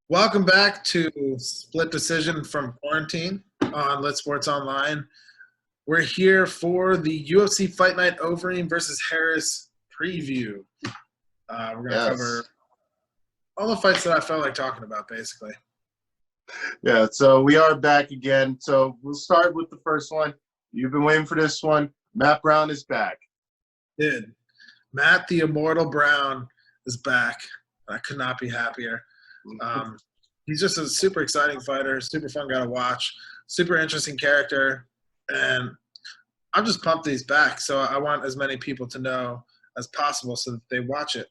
Welcome back to Split Decision from Quarantine on Lit Sports Online. We're here for the UFC Fight Night Overeem versus Harris preview. We're going to cover all the fights that I felt like talking about, basically. Yeah, so we are back again. So we'll start with the first one. You've been waiting for this one. Matt Brown is back. Dude, Matt the Immortal Brown is back. I could not be happier. He's just a super exciting fighter, super fun guy to watch, super interesting character, and I'm just pumped that he's back. So I want as many people to know as possible so that they watch it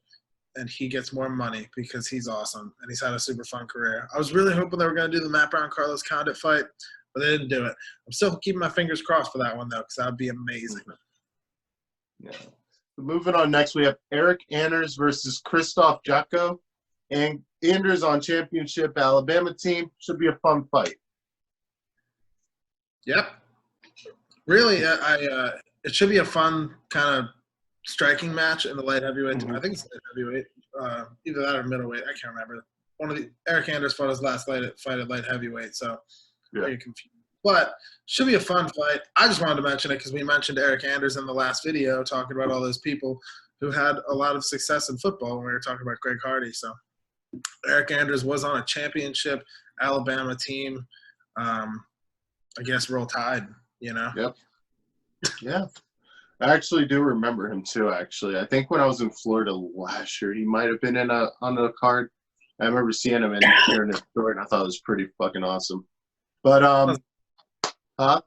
and he gets more money because he's awesome and he's had a super fun career. I was really hoping they were going to do the Matt Brown-Carlos Condit fight, but they didn't do it. I'm still keeping my fingers crossed for that one, though, because that would be amazing. Yeah. So moving on next, we have Eryk Anders versus Krzyszof Jotko. And Anders on championship Alabama team. Should be a fun fight. Yep. Really, it should be a fun kind of striking match in the light heavyweight. I think it's light heavyweight. Either that or middleweight. I can't remember. Eryk Anders fought his last fight at light heavyweight, so you're confused. But should be a fun fight. I just wanted to mention it because we mentioned Eryk Anders in the last video, talking about all those people who had a lot of success in football when we were talking about Greg Hardy. So Eryk Anders was on a championship Alabama team. I guess Roll Tide, you know? Yep. Yeah. I actually do remember him too, actually. I think when I was in Florida last year, he might have been on the card. I remember seeing him in hearing his story, and I thought it was pretty fucking awesome. But, That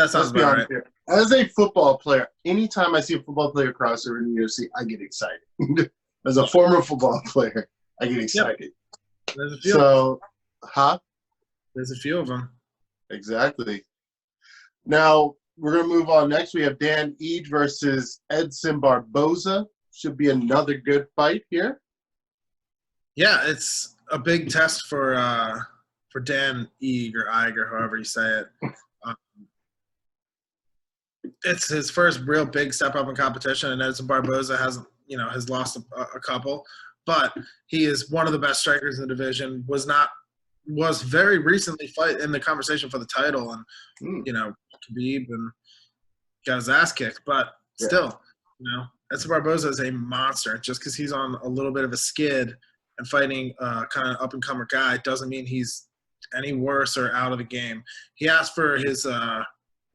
sounds about right. Here. As a football player, anytime I see a football player crossover in the UFC, I get excited. As a former football player, I get excited. Yep. There's a few. There's a few of them. Exactly. Now, we're going to move on next. We have Dan Ige versus Edson Barboza. Should be another good fight here. Yeah, it's a big test for Dan Ige or Ige or however you say it. It's his first real big step up in competition, and Edson Barboza has lost a couple. But he is one of the best strikers in the division. Was very recently fight in the conversation for the title, and Khabib and got his ass kicked. But still, Edson Barboza is a monster. Just because he's on a little bit of a skid and fighting kind of up and comer guy doesn't mean he's any worse or out of the game. He asked for his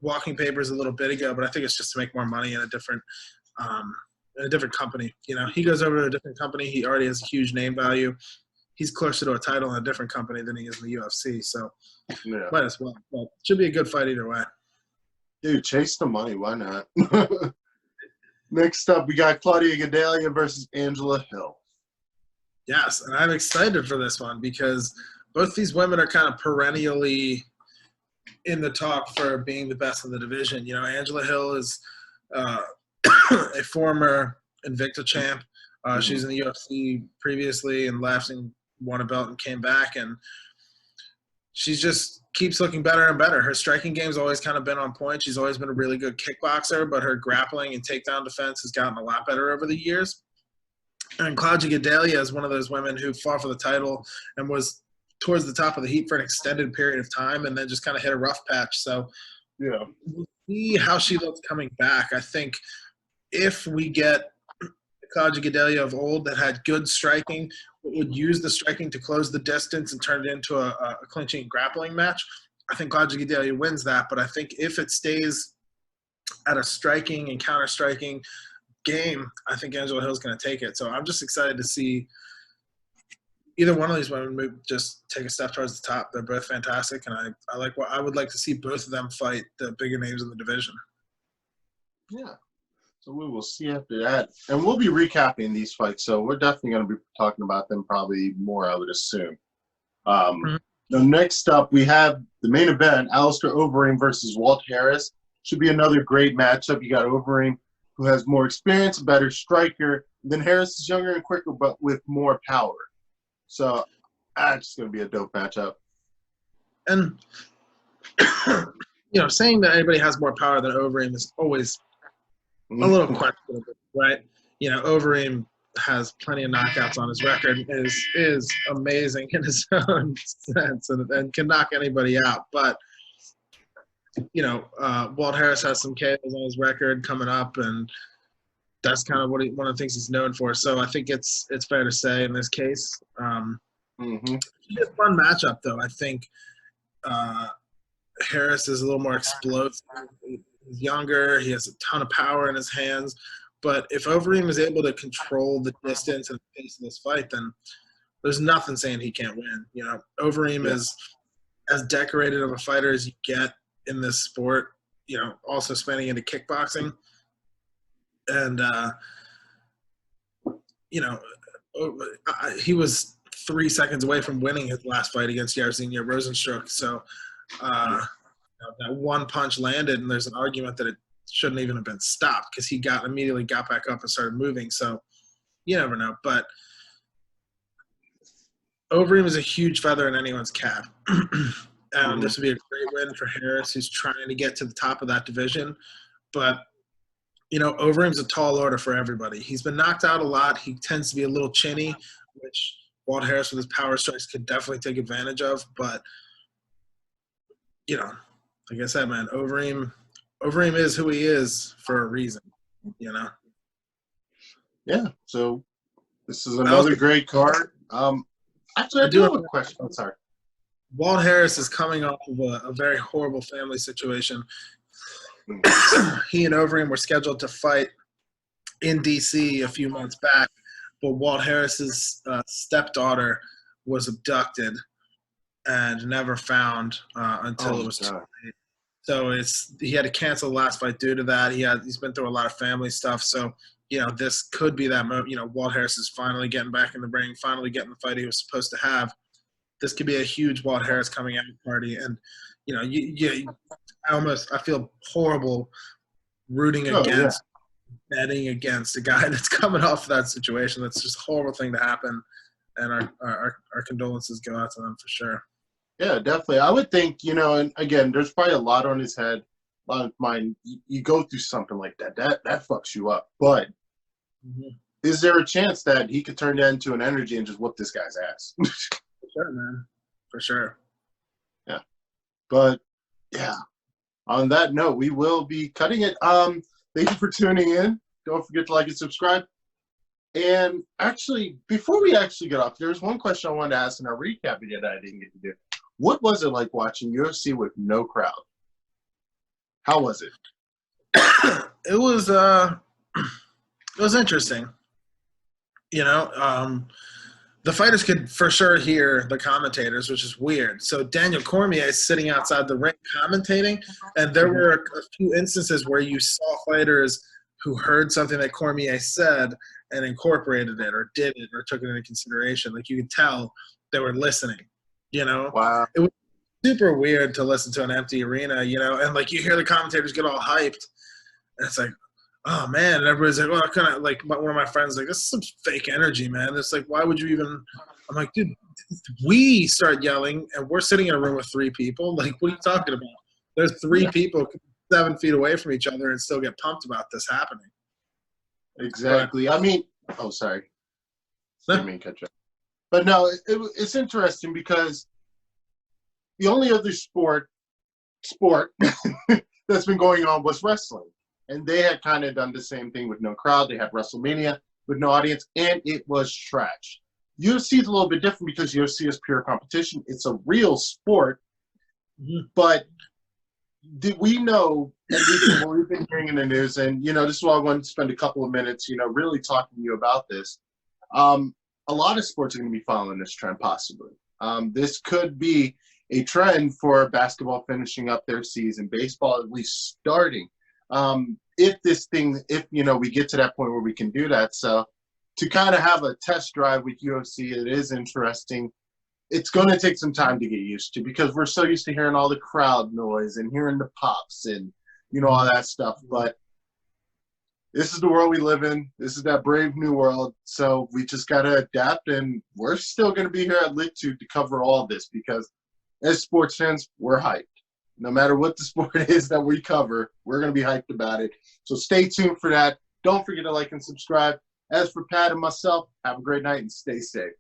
walking papers a little bit ago, but I think it's just to make more money in a different company. He goes over to a different company. He already has a huge name value. He's closer to a title in a different company than he is in the UFC, so might as well. But it should be a good fight either way. Dude, chase the money. Why not? Next up, we got Claudia Gadelha versus Angela Hill. Yes, and I'm excited for this one because both these women are kind of perennially in the talk for being the best in the division. Angela Hill is a former Invicta champ. She was in the UFC previously and left and won a belt and came back, and she just keeps looking better and better. Her striking game's always kind of been on point. She's always been a really good kickboxer, but her grappling and takedown defense has gotten a lot better over the years. And Claudia Gadelha is one of those women who fought for the title and was towards the top of the heap for an extended period of time and then just kind of hit a rough patch. So we'll see how she looks coming back. I think if we get Claudia Gadelha of old that had good striking, would use the striking to close the distance and turn it into a clinching grappling match, I think Claudia Gadelha wins that. But I think if it stays at a striking and counter-striking game, I think Angela Hill's going to take it. So I'm just excited to see either one of these women just take a step towards the top. They're both fantastic, and I would like to see both of them fight the bigger names in the division. Yeah. So we will see after that. And we'll be recapping these fights, so we're definitely going to be talking about them probably more, I would assume. Now, next up, we have the main event, Alistair Overeem versus Walt Harris. Should be another great matchup. You got Overeem, who has more experience, a better striker. Then Harris is younger and quicker, but with more power. So that's going to be a dope matchup. And, saying that anybody has more power than Overeem is always a little questionable, right? Overeem has plenty of knockouts on his record, is amazing in his own sense and can knock anybody out. But, Walt Harris has some KOs on his record coming up, and that's kind of one of the things he's known for. So I think it's fair to say in this case. It's a fun matchup, though. I think Harris is a little more explosive. He's younger. He has a ton of power in his hands. But if Overeem is able to control the distance and the pace of this fight, then there's nothing saying he can't win. Overeem is as decorated of a fighter as you get in this sport, also spanning into kickboxing. And, he was 3 seconds away from winning his last fight against Jairzinho Rozenstruik. So that one punch landed, and there's an argument that it shouldn't even have been stopped because he immediately got back up and started moving. So you never know. But Overeem is a huge feather in anyone's cap. And this would be a great win for Harris, who's trying to get to the top of that division. But, Overeem's a tall order for everybody. He's been knocked out a lot. He tends to be a little chinny, which Walt Harris with his power strikes could definitely take advantage of. But, like I said, man, Overeem is who he is for a reason, Yeah, so this is another great card. Actually, I do have a question. I'm sorry. Walt Harris is coming off of a very horrible family situation. He and Overeem were scheduled to fight in D.C. a few months back, but Walt Harris's stepdaughter was abducted and never found until it was too late. So he had to cancel the last fight due to that. He's been through a lot of family stuff. So, this could be that moment. Walt Harris is finally getting back in the ring, finally getting the fight he was supposed to have. This could be a huge Walt Harris coming out party. And, I feel horrible rooting against, betting against a guy that's coming off of that situation. That's just a horrible thing to happen. And our condolences go out to them for sure. Yeah, definitely. I would think, and again, there's probably a lot on his head, a lot of mind. You go through something like that fucks you up. But is there a chance that he could turn that into an energy and just whoop this guy's ass? For sure, man. For sure. Yeah. But, yeah. On that note, we will be cutting it. Thank you for tuning in. Don't forget to like and subscribe. And actually, before we actually get off, there's one question I wanted to ask in our recap video that I didn't get to do. What was it like watching UFC with no crowd? How was it? It was interesting. The fighters could for sure hear the commentators, which is weird. So Daniel Cormier is sitting outside the ring commentating, and there were a few instances where you saw fighters who heard something that Cormier said and incorporated it or did it or took it into consideration. Like you could tell they were listening, Wow. It was super weird to listen to an empty arena, and like you hear the commentators get all hyped, and it's like, oh man, and everybody's like, well, kind of like one of my friends like, this is some fake energy, man. It's like, why would you even? I'm like, dude, we start yelling and we're sitting in a room with 3 people. Like, what are you talking about? There's 3 people 7 feet away from each other and still get pumped about this happening. Exactly. Sorry. Didn't mean to cut you. But no, it's interesting because the only other sport that's been going on was wrestling. And they had kind of done the same thing with no crowd. They had WrestleMania with no audience, and it was trash. UFC is a little bit different because UFC is pure competition. It's a real sport. But did we know, and what we've been hearing in the news, and, this is why I wanted to spend a couple of minutes, really talking to you about this. A lot of sports are going to be following this trend, possibly. This could be a trend for basketball finishing up their season, baseball at least starting. If we get to that point where we can do that. So to kind of have a test drive with UFC, it is interesting. It's going to take some time to get used to because we're so used to hearing all the crowd noise and hearing the pops and, all that stuff. But this is the world we live in. This is that brave new world. So we just got to adapt, and we're still going to be here at LitTube to cover all this because as sports fans, we're hyped. No matter what the sport is that we cover, we're going to be hyped about it. So stay tuned for that. Don't forget to like and subscribe. As for Pat and myself, have a great night and stay safe.